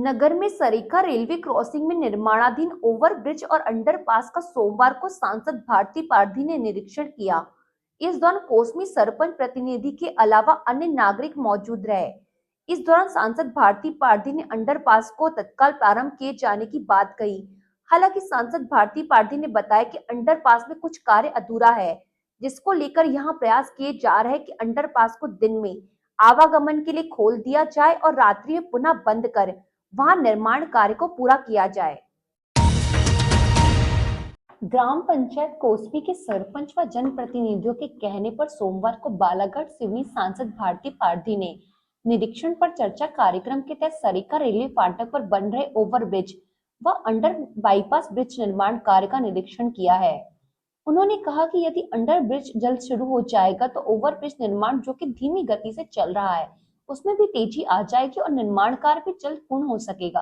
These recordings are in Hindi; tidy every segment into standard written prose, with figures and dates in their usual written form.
नगर में सरीखा रेलवे क्रॉसिंग में निर्माणाधीन ओवरब्रिज और अंडरपास का सोमवार को सांसद भारती पारधी ने निरीक्षण किया। इस दौरान कोसमी सरपंच प्रतिनिधि के अलावा अन्य नागरिक मौजूद रहे। इस दौरान सांसद भारती पारधी ने अंडरपास को तत्काल प्रारंभ किए जाने की बात कही। हालांकि सांसद भारती पारधी ने बताया कि अंडरपास में कुछ कार्य अधूरा है, जिसको लेकर यहाँ प्रयास किए जा रहे हैं कि अंडरपास को दिन में आवागमन के लिए खोल दिया जाए और रात्रि में पुनः बंद कर वहां निर्माण कार्य को पूरा किया जाए। ग्राम पंचायत कोसमी के सरपंच व जनप्रतिनिधियों के कहने पर सोमवार को बालाघाट सिवनी सांसद भारती पारधी ने निरीक्षण पर चर्चा कार्यक्रम के तहत सरीखा रेलवे फाटक पर बन रहे ओवरब्रिज व अंडर बाईपास ब्रिज निर्माण कार्य का निरीक्षण किया है। उन्होंने कहा कि यदि अंडर ब्रिज जल्द शुरू हो जाएगा तो ओवर ब्रिज निर्माण जो कि धीमी गति से चल रहा है उसमें भी तेजी आ जाएगी और निर्माण कार्य भी जल्द पूर्ण हो सकेगा।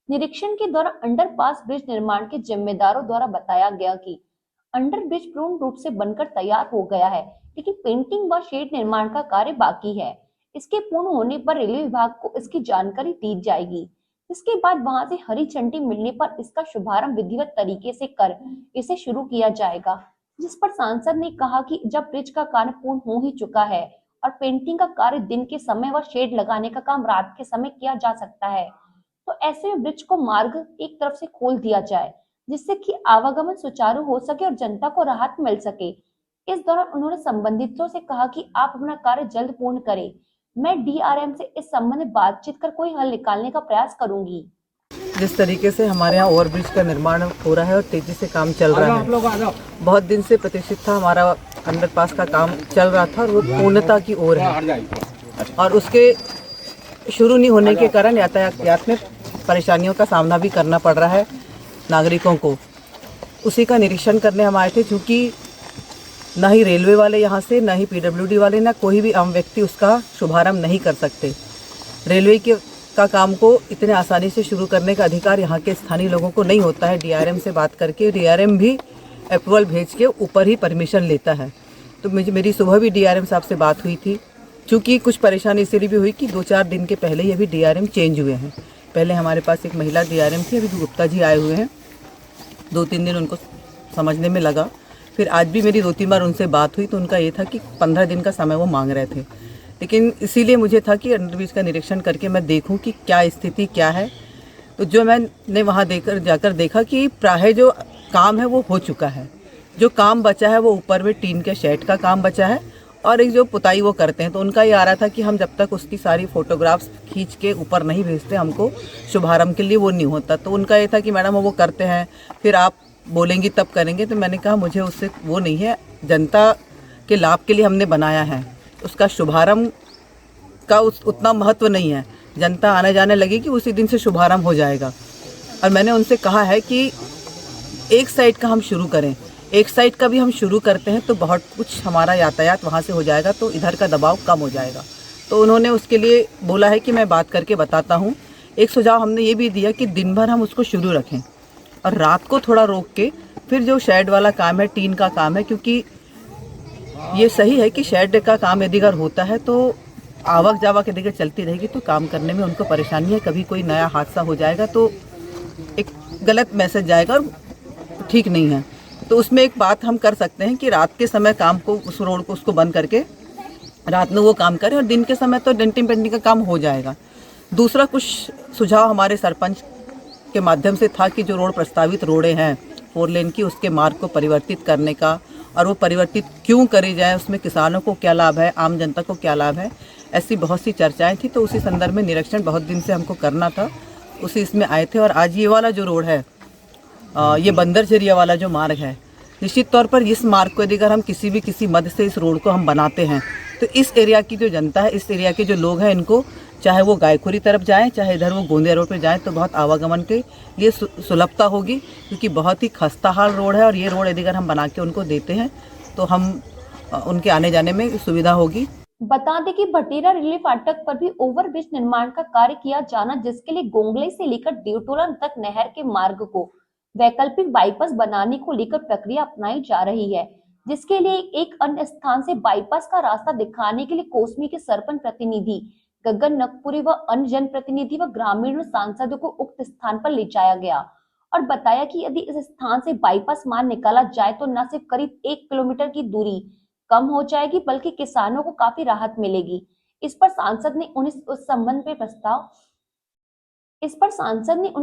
निरीक्षण के दौरान अंडरपास ब्रिज निर्माण के जिम्मेदारों द्वारा बताया गया कि अंडर ब्रिज पूर्ण रूप से बनकर तैयार हो गया है, लेकिन पेंटिंग व शेड निर्माण का कार्य बाकी है। इसके पूर्ण होने पर रेलवे विभाग को इसकी जानकारी दी जाएगी। इसके बाद वहां से हरी झंडी मिलने पर इसका शुभारंभ विधिवत तरीके से कर इसे शुरू किया जाएगा। जिस पर सांसद ने कहा कि जब ब्रिज का कार्य पूर्ण हो ही चुका है और पेंटिंग का कार्य दिन के समय व शेड लगाने का काम रात के समय किया जा सकता है, तो ऐसे में ब्रिज को मार्ग एक तरफ से खोल दिया जाए, जिससे कि आवागमन सुचारू हो सके और जनता को राहत मिल सके। इस दौरान उन्होंने संबंधितों से कहा कि आप अपना कार्य जल्द पूर्ण करें। मैं डीआरएम से इस संबंध में बातचीत कर कोई हल निकालने का प्रयास करूंगी। जिस तरीके से हमारे यहाँ ओवरब्रिज का निर्माण हो रहा है और तेजी से काम चल रहा है, बहुत दिन से प्रतीक्षित था हमारा अंडरपास का काम चल रहा था और वो पूर्णता की ओर है और उसके शुरू नहीं होने के कारण यातायात में परेशानियों का सामना भी करना पड़ रहा है नागरिकों को। उसी का निरीक्षण करने हम आए थे, क्योंकि ना ही रेलवे वाले यहाँ से, ना ही पीडब्ल्यूडी वाले, ना कोई भी आम व्यक्ति उसका शुभारंभ नहीं कर सकते। रेलवे का काम को इतने आसानी से शुरू करने का अधिकार यहाँ के स्थानीय लोगों को नहीं होता है। डीआरएम से बात करके डीआरएम भी अप्रूवल भेज के ऊपर ही परमिशन लेता है। तो मेरी सुबह भी डीआरएम साहब से बात हुई थी, क्योंकि कुछ परेशानी इसलिए भी हुई कि 2-4 दिन के पहले ही अभी डीआरएम चेंज हुए हैं। पहले हमारे पास एक महिला डीआरएम थी, अभी गुप्ता जी आए हुए हैं। 2-3 दिन उनको समझने में लगा। फिर आज भी मेरी 2-3 बार उनसे बात हुई तो उनका ये था कि 15 दिन का समय वो मांग रहे थे। लेकिन इसीलिए मुझे था कि अंडरब्रिज का निरीक्षण करके मैं देखूं कि क्या स्थिति क्या है। तो जो मैंने वहाँ जाकर देखा कि प्राय जो काम है वो हो चुका है। जो काम बचा है वो ऊपर में टीन के शेड का काम बचा है और एक जो पुताई वो करते हैं। तो उनका ये आ रहा था कि हम जब तक उसकी सारी फोटोग्राफ्स खींच के ऊपर नहीं भेजते हमको शुभारंभ के लिए वो नहीं होता। तो उनका ये था कि मैडम वो करते हैं, फिर आप बोलेंगी तब करेंगे। तो मैंने कहा मुझे उससे वो नहीं है, जनता के लाभ के लिए हमने बनाया है, उसका शुभारंभ का उतना महत्व नहीं है। जनता आने जाने लगेगी उसी दिन से शुभारंभ हो जाएगा। और मैंने उनसे कहा है कि एक साइड का हम शुरू करें, एक साइड का भी हम शुरू करते हैं तो बहुत कुछ हमारा यातायात वहाँ से हो जाएगा, तो इधर का दबाव कम हो जाएगा। तो उन्होंने उसके लिए बोला है कि मैं बात करके बताता हूँ। एक सुझाव हमने ये भी दिया कि दिन भर हम उसको शुरू रखें और रात को थोड़ा रोक के फिर जो शेड वाला काम है, टीन का काम है, क्योंकि ये सही है कि शेड का काम यदि अगर होता है तो आवक जावक यदि चलती रहेगी तो काम करने में उनको परेशानी है। कभी कोई नया हादसा हो जाएगा तो एक गलत मैसेज जाएगा और ठीक नहीं है। तो उसमें एक बात हम कर सकते हैं कि रात के समय काम को, उस रोड को, उसको बंद करके रात में वो काम करें और दिन के समय तो डेंटिंग पेंटिंग का काम हो जाएगा। दूसरा कुछ सुझाव हमारे सरपंच के माध्यम से था कि जो रोड प्रस्तावित रोडें हैं 4 लेन की, उसके मार्ग को परिवर्तित करने का, और वो परिवर्तित क्यों करी जाए, उसमें किसानों को क्या लाभ है, आम जनता को क्या लाभ है, ऐसी बहुत सी चर्चाएं थी। तो उसी संदर्भ में निरीक्षण बहुत दिन से हमको करना था, उसी इसमें आए थे। और आज ये वाला जो रोड है, ये बंदरझरिया वाला जो मार्ग है, निश्चित तौर पर इस मार्ग को यदि अगर हम किसी मद से इस रोड को हम बनाते हैं तो इस एरिया की जो जनता है, इस एरिया के जो लोग हैं, इनको चाहे वो गायखुरी तरफ जाएं, चाहे इधर वो गोंदिया रोड पर जाएं, तो बहुत आवागमन के लिए सुलभता होगी, क्योंकि बहुत ही खस्ता हाल रोड है। और ये रोड यदि अगर हम बना के उनको देते हैं तो हम उनके आने जाने में सुविधा होगी। बता दें कि भटेरा रेलवे फाटक पर भी ओवरब्रिज निर्माण का कार्य किया जाना, जिसके लिए गोंगले से लेकर देवटोला तक नहर के मार्ग को वैकल्पिक बाईपास बनाने को लेकर प्रक्रिया अपनाई जा रही है, जिसके लिए एक अन्य स्थान से बाईपास का रास्ता दिखाने के लिए कोसमी के सरपंच प्रतिनिधि गगन नकपुरी व अन्य जनप्रतिनिधि व ग्रामीण सांसदों को उक्त स्थान पर ले जाया गया और बताया कि यदि इस स्थान से बाईपास मार्ग निकाला जाए तो न सिर्फ करीब 1 किलोमीटर की दूरी कम हो जाएगी बल्कि किसानों को काफी राहत मिलेगी। इस पर सांसद ने उन्हें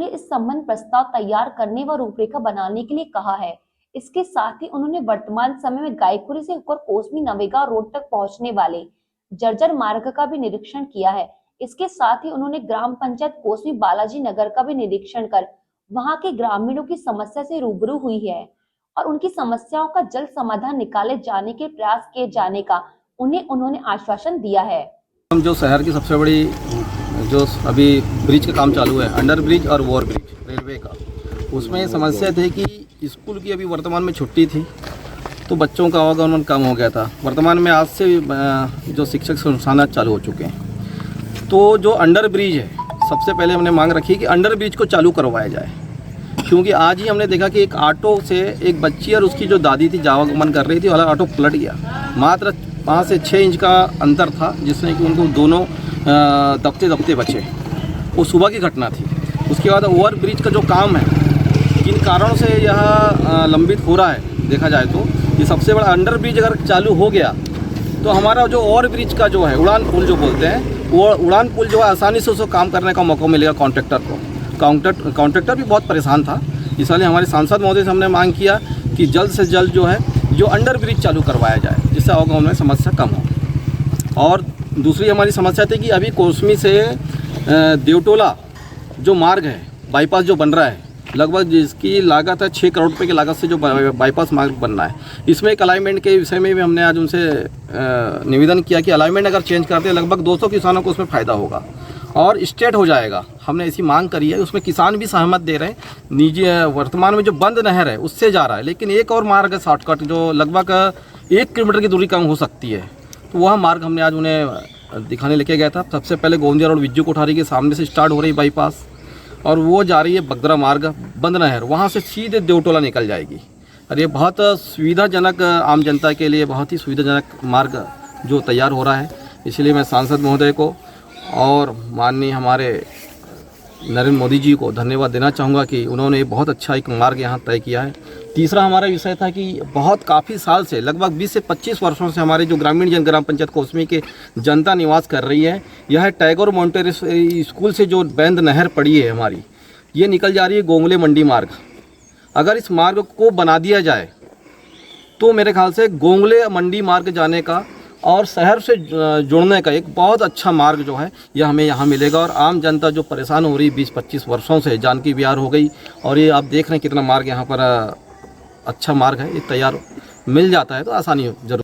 इस संबंध प्रस्ताव तैयार करने व रूपरेखा बनाने के लिए कहा है। इसके साथ ही उन्होंने वर्तमान समय में गायखुरी से होकर कोसमी नवेगांव रोड तक पहुंचने वाले जर्जर मार्ग का भी निरीक्षण किया है। इसके साथ ही उन्होंने ग्राम पंचायत कोसमी बालाजी नगर का भी निरीक्षण कर वहां के ग्रामीणों की समस्या से रूबरू हुई है और उनकी समस्याओं का जल्द समाधान निकाले जाने के प्रयास किए जाने का उन्होंने आश्वासन दिया है। हम जो शहर की सबसे बड़ी जो अभी ब्रिज का काम चालू है, अंडर ब्रिज और ओवर ब्रिज रेलवे का, उसमें समस्या थी कि स्कूल की अभी वर्तमान में छुट्टी थी तो बच्चों का आवागमन कम हो गया था। वर्तमान में आज से जो शिक्षक संस्थान चालू हो चुके हैं, तो जो अंडर ब्रिज है सबसे पहले हमने मांग रखी कि अंडर ब्रिज को चालू करवाया जाए, क्योंकि आज ही हमने देखा कि एक ऑटो से एक बच्ची और उसकी जो दादी थी आवागमन कर रही थी, वाला ऑटो पलट गया। मात्र 5 से 6 इंच का अंतर था जिसमें कि उनको दोनों दबते बचे। वो सुबह की घटना थी। उसके बाद ओवर ब्रिज का जो काम है, किन कारणों से यह लंबित हो रहा है देखा जाए तो ये सबसे बड़ा अंडर ब्रिज अगर चालू हो गया तो हमारा जो ओवर ब्रिज का जो है उड़ान पुल जो बोलते हैं, वो उड़ान पुल जो है आसानी से उसको काम करने का मौका मिलेगा कॉन्ट्रैक्टर को। कॉन्ट्रैक्टर भी बहुत परेशान था, इसलिए हमारे सांसद महोदय से हमने मांग किया कि जल्द से जल्द जो है जो अंडर ब्रिज चालू करवाया जाए, जिससे आवागमन में समस्या कम हो। और दूसरी हमारी समस्या थी कि अभी कोसमी से देवटोला जो मार्ग है, बाईपास जो बन रहा है, लगभग जिसकी लागत है 6 करोड़ रुपए की लागत से जो बाईपास मार्ग बनना है, इसमें एक अलाइनमेंट के विषय में भी हमने आज उनसे निवेदन किया कि अलाइनमेंट अगर चेंज करते हैं लगभग 200 किसानों को उसमें फ़ायदा होगा और स्टेट हो जाएगा। हमने ऐसी मांग करी है, उसमें किसान भी सहमत दे रहे हैं। निजी वर्तमान में जो बंद नहर है उससे जा रहा है, लेकिन एक और मार्ग है शॉर्टकट जो लगभग 1 किलोमीटर की दूरी कम हो सकती है, तो वह मार्ग हमने आज उन्हें दिखाने लेके गया था। सबसे पहले गोंदिया रोड विज्जू कोठारी के सामने से स्टार्ट हो रही बाईपास और वो जा रही है बगदरा मार्ग बंद नहर, वहाँ से सीधे देवटोला निकल जाएगी। और ये बहुत सुविधाजनक, आम जनता के लिए बहुत ही सुविधाजनक मार्ग जो तैयार हो रहा है। इसलिए मैं सांसद महोदय को और माननीय हमारे नरेंद्र मोदी जी को धन्यवाद देना चाहूँगा कि उन्होंने बहुत अच्छा एक मार्ग यहाँ तय किया है। तीसरा हमारा विषय था कि बहुत काफ़ी साल से, लगभग 20 से 25 वर्षों से हमारे जो ग्राम पंचायत कोसमी के जनता निवास कर रही है, यह टैगोर मोंटेसरी स्कूल से जो बैंद नहर पड़ी है हमारी, ये निकल जा रही है गोंगले मंडी मार्ग। अगर इस मार्ग को बना दिया जाए तो मेरे ख्याल से गोंगले मंडी मार्ग जाने का और शहर से जुड़ने का एक बहुत अच्छा मार्ग जो है यह हमें यहाँ मिलेगा। और आम जनता जो परेशान हो रही 20-25 वर्षों से, जानकी विहार हो गई, और ये आप देख रहे हैं कितना मार्ग यहाँ पर अच्छा मार्ग है, ये तैयार मिल जाता है तो आसानी जरूर।